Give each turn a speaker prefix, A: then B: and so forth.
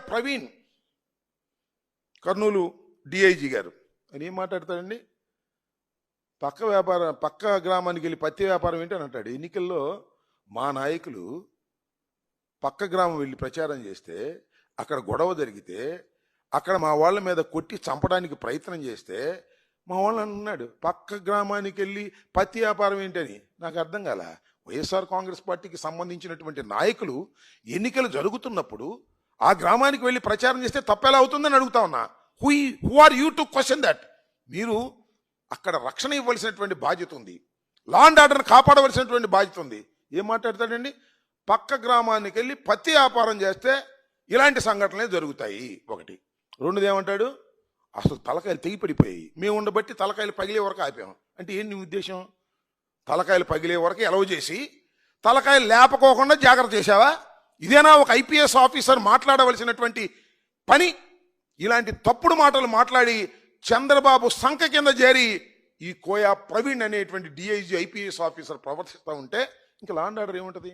A: Praveen Kurnool DIG గారు అని ఏం మాట్లాడతాడండి? పక్క గ్రామానికి వెళ్ళి పత్తి వ్యాపారం ఏంటి అని అంటాడు. ఎన్నికల్లో మా నాయకులు పక్క గ్రామం వెళ్ళి ప్రచారం చేస్తే అక్కడ గొడవ జరిగితే అక్కడ మా వాళ్ళ మీద కొట్టి చంపడానికి ప్రయత్నం చేస్తే మా వాళ్ళు అన్నాడు పక్క గ్రామానికి వెళ్ళి పత్తి వ్యాపారం ఏంటని. నాకు అర్థం కాల. వైఎస్ఆర్ కాంగ్రెస్ పార్టీకి సంబంధించినటువంటి నాయకులు ఎన్నికలు జరుగుతున్నప్పుడు ఆ గ్రామానికి వెళ్ళి ప్రచారం చేస్తే తప్పెలా అవుతుందని అడుగుతా ఉన్నా. Who are you to question that? మీరు అక్కడ రక్షణ ఇవ్వాల్సినటువంటి బాధ్యత ఉంది, లా అండ్ ఆర్డర్ని కాపాడవలసినటువంటి బాధ్యత ఉంది. ఏం మాట్లాడతాడండి? పక్క గ్రామానికి వెళ్ళి పత్తి వ్యాపారం చేస్తే ఇలాంటి సంఘటనలే జరుగుతాయి. ఒకటి. రెండోది ఏమంటాడు? అసలు తలకాయలు తెగిపడిపోయాయి, మేము ఉండబట్టి తలకాయలు పగిలే వరకు ఆపాము. అంటే ఏంటి నీ ఉద్దేశం? తలకాయలు పగిలే వరకు ఎలవ చేసి తలకాయలు లేపకోకుండా జాగ్రత్త చేశావా? ఇదేనా ఒక ఐపీఎస్ ఆఫీసర్ మాట్లాడవలసినటువంటి పని? ఇలాంటి తప్పుడు మాటలు మాట్లాడి చంద్రబాబు సంఖ కింద చేరి ఈ కోయా ప్రవీణ్ అనేటువంటి డిఐజీ ఐపీఎస్ ఆఫీసర్ ప్రవర్తిస్తూ ఉంటే ఇంకా లా అండ్ ఆర్డర్ ఏముంటుంది?